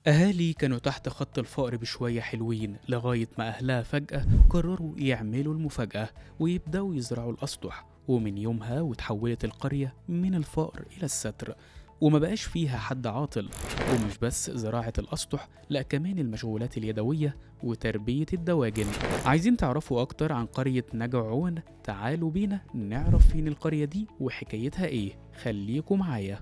أهالي كانوا تحت خط الفقر بشوية حلوين لغاية ما أهلها فجأة قرروا يعملوا المفاجأة ويبدأوا يزرعوا الأسطح، ومن يومها وتحولت القرية من الفقر إلى الستر، وما بقاش فيها حد عاطل. ومش بس زراعة الأسطح، لأ كمان المشغولات اليدوية وتربية الدواجن. عايزين تعرفوا أكتر عن قرية نجعون؟ تعالوا بينا نعرف فين القرية دي وحكايتها إيه. خليكم معايا.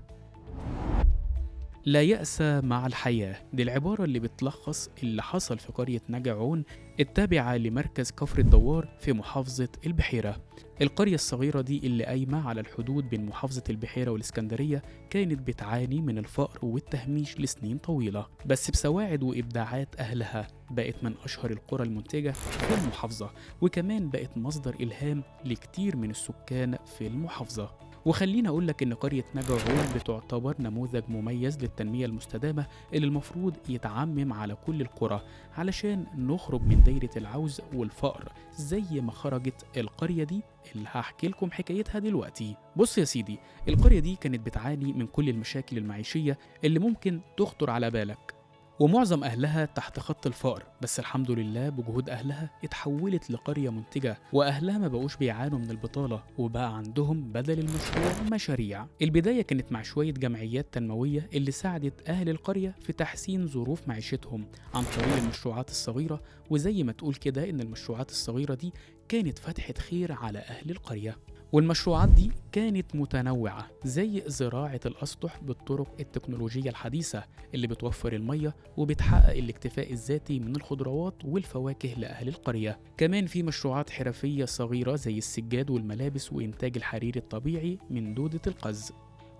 لا يأس مع الحياة دي العبارة اللي بتلخص اللي حصل في قرية نجعون التابعة لمركز كفر الدوار في محافظة البحيرة. القرية الصغيرة دي اللي قايمة على الحدود بين محافظة البحيرة والإسكندرية كانت بتعاني من الفقر والتهميش لسنين طويلة، بس بسواعد وإبداعات أهلها بقت من أشهر القرى المنتجة في المحافظة، وكمان بقت مصدر إلهام لكتير من السكان في المحافظة. وخليني أقولك إن قرية نجعون بتعتبر نموذج مميز للتنمية المستدامة اللي المفروض يتعمم على كل القرى علشان نخرج من دايرة العوز والفقر زي ما خرجت القرية دي اللي هحكي لكم حكايتها دلوقتي. بص يا سيدي، القرية دي كانت بتعاني من كل المشاكل المعيشية اللي ممكن تخطر على بالك، ومعظم أهلها تحت خط الفقر، بس الحمد لله بجهود أهلها اتحولت لقرية منتجة، وأهلها ما بقوش بيعانوا من البطالة وبقى عندهم بدل المشروع مشاريع. البداية كانت مع شوية جمعيات تنموية اللي ساعدت أهل القرية في تحسين ظروف معيشتهم عن طريق المشروعات الصغيرة، وزي ما تقول كده إن المشروعات الصغيرة دي كانت فتحة خير على أهل القرية. والمشروعات دي كانت متنوعة زي زراعة الأسطح بالطرق التكنولوجية الحديثة اللي بتوفر المية وبتحقق الاكتفاء الذاتي من الخضروات والفواكه لأهل القرية. كمان في مشروعات حرفية صغيرة زي السجاد والملابس وإنتاج الحرير الطبيعي من دودة القز.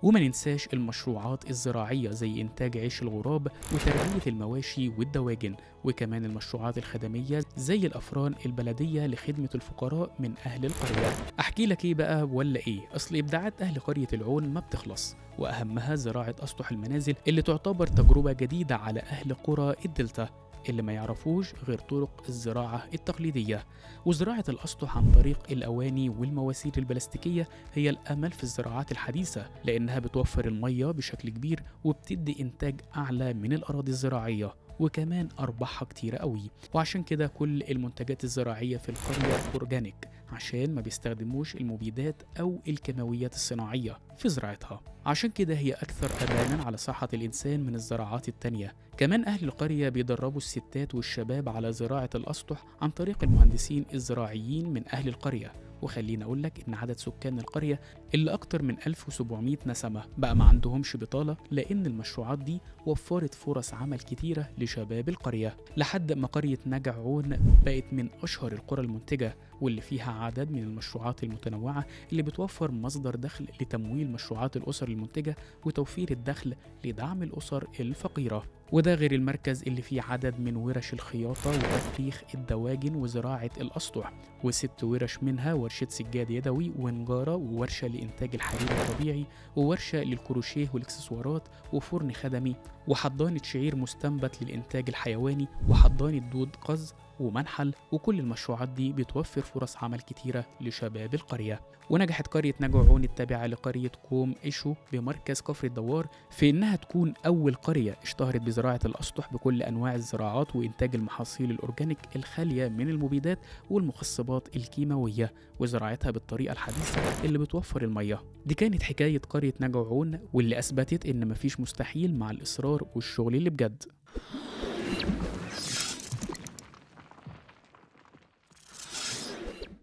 وما ننساش المشروعات الزراعية زي إنتاج عيش الغراب وتربية المواشي والدواجن، وكمان المشروعات الخدمية زي الأفران البلدية لخدمة الفقراء من أهل القرية. أحكي لك إيه بقى ولا إيه؟ أصل إبداعات أهل قرية العون ما بتخلص، وأهمها زراعة أسطح المنازل اللي تعتبر تجربة جديدة على أهل قرى الدلتا اللي ما يعرفوش غير طرق الزراعة التقليدية. وزراعة الأسطح عن طريق الأواني والمواسير البلاستيكية هي الأمل في الزراعات الحديثة، لأنها بتوفر المية بشكل كبير وبتدي إنتاج أعلى من الأراضي الزراعية، وكمان أرباحها كتيرة قوي. وعشان كده كل المنتجات الزراعية في القرية أورجانيك، عشان ما بيستخدموش المبيدات أو الكيماويات الصناعية في زراعتها. عشان كده هي أكثر أمانا على صحة الإنسان من الزراعات التانية. كمان أهل القرية بيدربوا الستات والشباب على زراعة الأسطح عن طريق المهندسين الزراعيين من أهل القرية. وخليني أقولك إن عدد سكان القرية اللي أكتر من 1700 نسمة بقى ما عندهمش بطالة، لأن المشروعات دي وفرت فرص عمل كتيرة لشباب القرية، لحد ما قرية نجعون بقت من أشهر القرى المنتجة واللي فيها عدد من المشروعات المتنوعة اللي بتوفر مصدر دخل لتمويل مشروعات الأسر المنتجة وتوفير الدخل لدعم الأسر الفقيرة. وده غير المركز اللي فيه عدد من ورش الخياطة وتفريخ الدواجن وزراعة الأسطح، وست ورش منها ورشة سجاد يدوي ونجارة، وورشة لإنتاج الحرير الطبيعي، وورشة للكروشيه والإكسسوارات، وفرن خدمي، وحضانة شعير مستنبت للإنتاج الحيواني، وحضانة دود قز ومنحل. وكل المشروعات دي بتوفر فرص عمل كتيرة لشباب القرية. ونجحت قرية نجعون التابعة لقرية كوم إيشو بمركز كفر الدوار في إنها تكون أول قرية اشتهرت بزراعة الأسطح بكل أنواع الزراعات وإنتاج المحاصيل الأورجانيك الخالية من المبيدات والمخصبات الكيماوية، وزراعتها بالطريقة الحديثة اللي بتوفر المية. دي كانت حكاية قرية نجعون، واللي أثبتت إن مفيش مستحيل مع الإصرار والشغل اللي بجد.